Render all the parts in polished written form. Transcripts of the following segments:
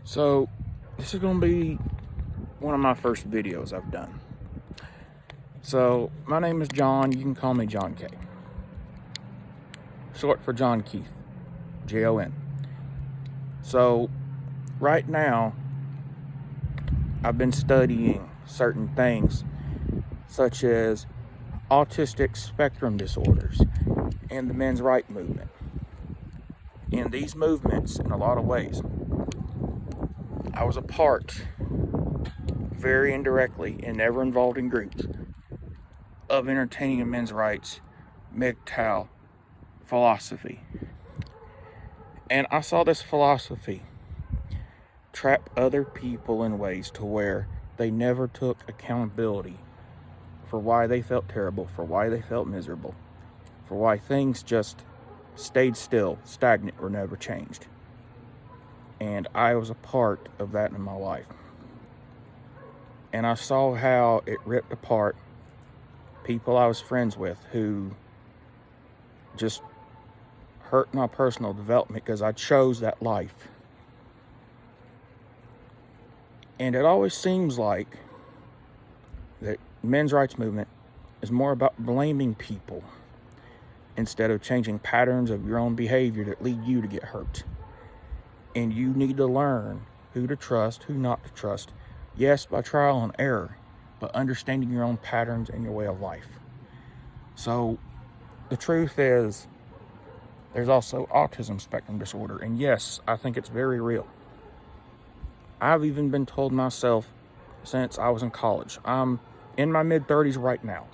So, this is going to be one of my first videos I've done. So, my name is John. You can call me John K. Short for John Keith. Jon. So, right now, I've been studying certain things such as autistic spectrum disorders and the men's rights movement. In these movements, in a lot of ways, I was a part, very indirectly and never involved in groups, of entertaining a men's rights MGTOW philosophy. And I saw this philosophy trap other people in ways to where they never took accountability for why they felt terrible, for why they felt miserable, for why things just stayed still, stagnant, or never changed. And I was a part of that in my life. And I saw how it ripped apart people I was friends with who just hurt my personal development because I chose that life. And it always seems like the men's rights movement is more about blaming people instead of changing patterns of your own behavior that lead you to get hurt. And you need to learn who to trust, who not to trust. Yes, by trial and error, but understanding your own patterns and your way of life. So the truth is, there's also autism spectrum disorder. And yes, I think it's very real. I've even been told myself since I was in college. I'm in my mid-30s right now.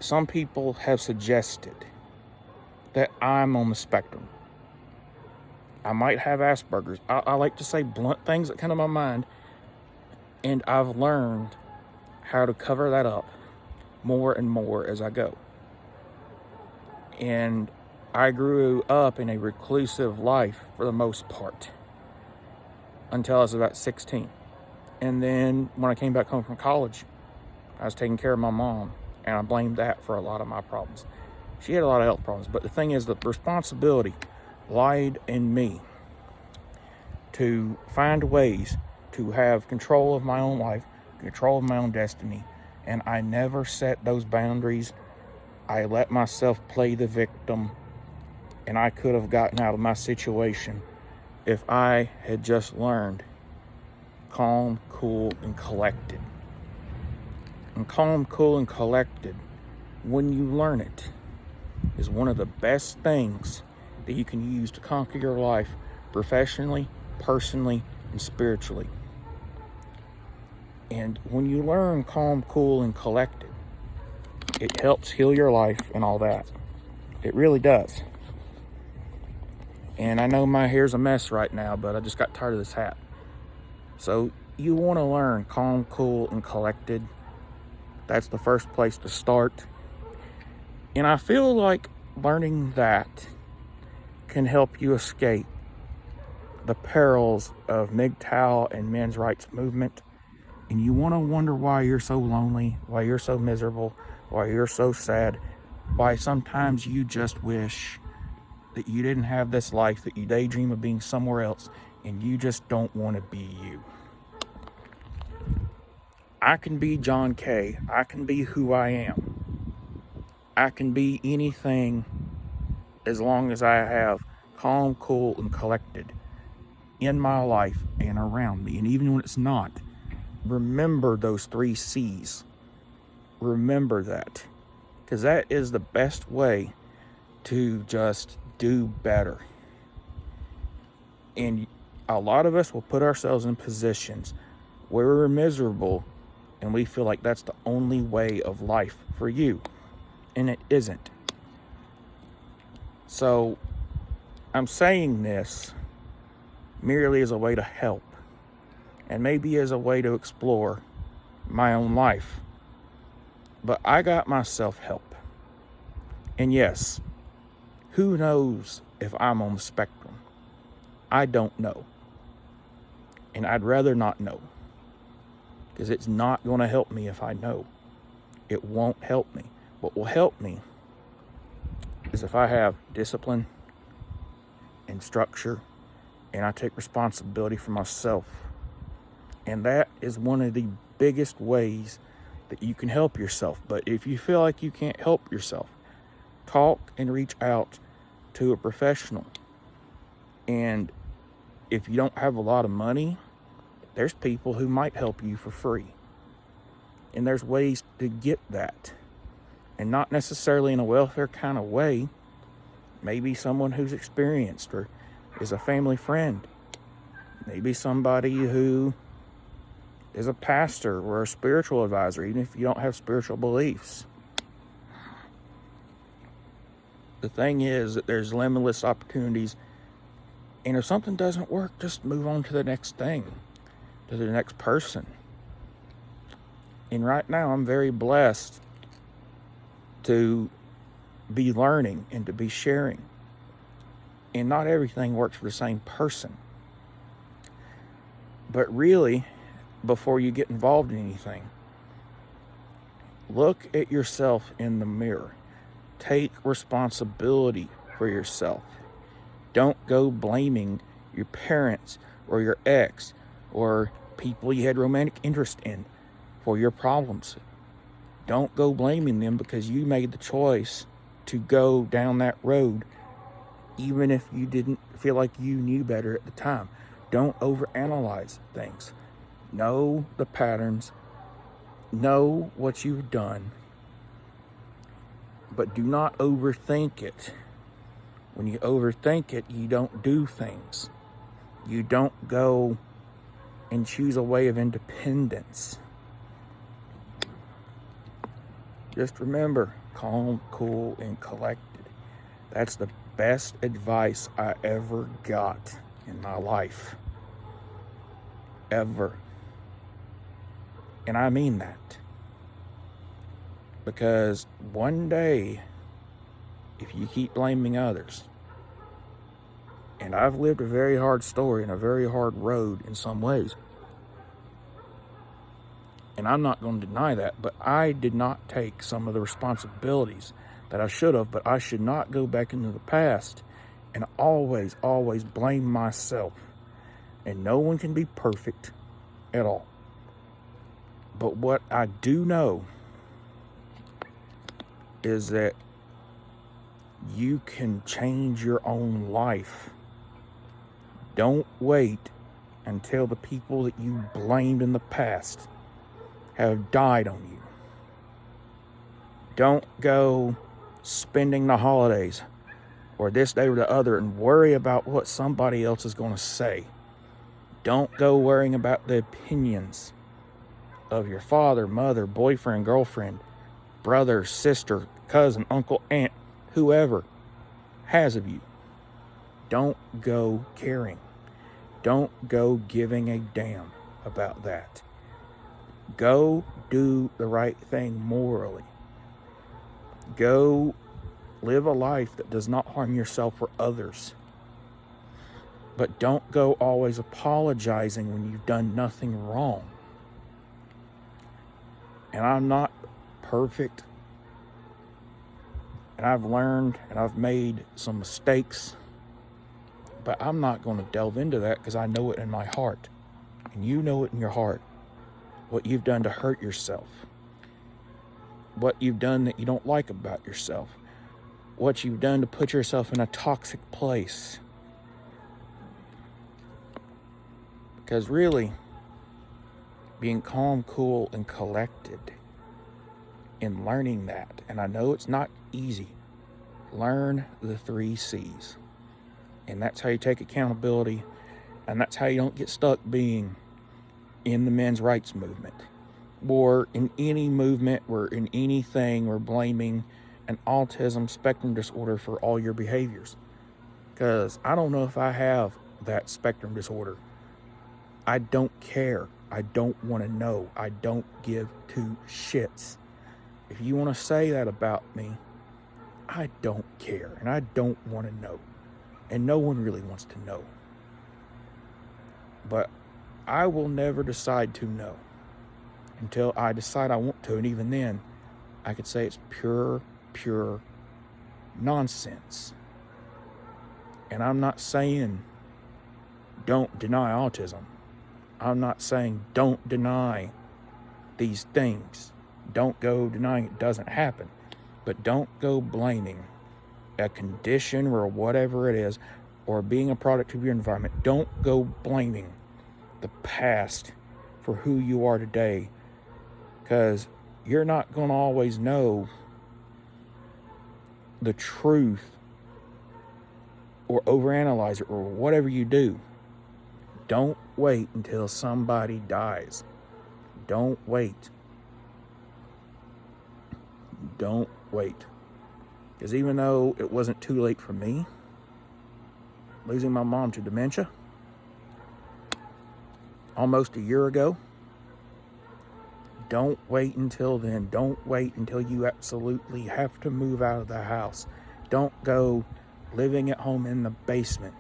Some people have suggested that I'm on the spectrum. I might have Asperger's. I like to say blunt things that come to my mind, and I've learned how to cover that up more and more as I go. And I grew up in a reclusive life for the most part until I was about 16. And then when I came back home from college, I was taking care of my mom, and I blamed that for a lot of my problems. She had a lot of health problems, but the thing is, the responsibility lied in me to find ways to have control of my own life, control of my own destiny, and I never set those boundaries. I let myself play the victim, and I could have gotten out of my situation if I had just learned calm, cool, and collected. And calm, cool, and collected, when you learn it, is one of the best things that you can use to conquer your life professionally, personally, and spiritually. And when you learn calm, cool, and collected, it helps heal your life and all that. It really does. And I know my hair's a mess right now, but I just got tired of this hat. So you want to learn calm, cool, and collected. That's the first place to start. And I feel like learning that can help you escape the perils of MGTOW and men's rights movement. And you want to wonder why you're so lonely, why you're so miserable, why you're so sad, why sometimes you just wish that you didn't have this life, that you daydream of being somewhere else, and you just don't want to be you. I can be John K. I can be who I am. I can be anything as long as I have calm, cool, and collected in my life and around me. And even when it's not, remember those 3 C's. Remember that. Because that is the best way to just do better. And a lot of us will put ourselves in positions where we're miserable and we feel like that's the only way of life for you. And it isn't. So I'm saying this merely as a way to help, and maybe as a way to explore my own life. But I got myself help. And yes, who knows if I'm on the spectrum? I don't know. And I'd rather not know. Because it's not going to help me if I know. It won't help me. What will help me is if I have discipline and structure, and I take responsibility for myself. And that is one of the biggest ways that you can help yourself. But if you feel like you can't help yourself, talk and reach out to a professional. And if you don't have a lot of money, there's people who might help you for free. And there's ways to get that. And not necessarily in a welfare kind of way. Maybe someone who's experienced or is a family friend. Maybe somebody who is a pastor or a spiritual advisor, even if you don't have spiritual beliefs. The thing is that there's limitless opportunities. And if something doesn't work, just move on to the next thing, to the next person. And right now, I'm very blessed to be learning and to be sharing. And not everything works for the same person. But really, before you get involved in anything, look at yourself in the mirror. Take responsibility for yourself. Don't go blaming your parents or your ex or people you had romantic interest in for your problems. Don't go blaming them because you made the choice to go down that road, even if you didn't feel like you knew better at the time. Don't overanalyze things. Know the patterns. Know what you've done. But do not overthink it. When you overthink it, you don't do things. You don't go and choose a way of independence. Just remember, calm, cool, and collected. That's the best advice I ever got in my life. Ever. And I mean that. Because one day, if you keep blaming others, and I've lived a very hard story and a very hard road in some ways, and I'm not going to deny that, but I did not take some of the responsibilities that I should have, but I should not go back into the past and always blame myself. And no one can be perfect at all. But what I do know is that you can change your own life. Don't wait until the people that you blamed in the past have died on you. Don't go spending the holidays or this day or the other and worry about what somebody else is going to say. Don't go worrying about the opinions of your father, mother, boyfriend, girlfriend, brother, sister, cousin, uncle, aunt, whoever has of you. Don't go caring. Don't go giving a damn about that. Go do the right thing morally. Go live a life that does not harm yourself or others. But don't go always apologizing when you've done nothing wrong. And I'm not perfect. And I've learned and I've made some mistakes. But I'm not going to delve into that because I know it in my heart. And you know it in your heart. What you've done to hurt yourself. What you've done that you don't like about yourself. What you've done to put yourself in a toxic place. Because really, being calm, cool, and collected in learning that, and I know it's not easy, learn the 3 C's. And that's how you take accountability, and that's how you don't get stuck being in the men's rights movement, or in any movement, or in anything, or blaming an autism spectrum disorder for all your behaviors. Because I don't know if I have that spectrum disorder. I don't care. I don't want to know. I don't give 2 shits. If you want to say that about me, I don't care, and I don't want to know. And no one really wants to know. But I will never decide to know until I decide I want to. And even then, I could say it's pure nonsense. And I'm not saying don't deny autism. I'm not saying don't deny these things. Don't go denying it doesn't happen. But don't go blaming a condition or whatever it is, or being a product of your environment. Don't go blaming the past for who you are today, because you're not going to always know the truth or overanalyze it or whatever you do. Don't wait until somebody dies. Don't wait. Don't wait. Because even though it wasn't too late for me, losing my mom to dementia almost a year ago, don't wait until then. Don't wait until you absolutely have to move out of the house. Don't go living at home in the basement.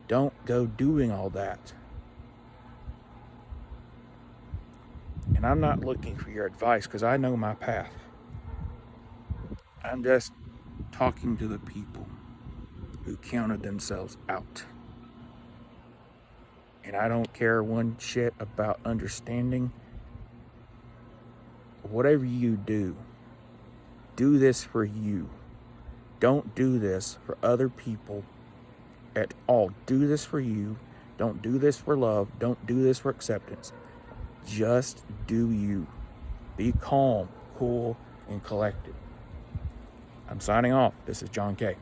Don't go doing all that. And I'm not looking for your advice because I know my path. I'm just talking to the people who counted themselves out. And I don't care one shit about understanding. Whatever you do this for you. Don't do this for other people at all. Do this for you. Don't do this for love. Don't do this for acceptance. Just do you. Be calm, cool, and collected. I'm signing off. This is John K.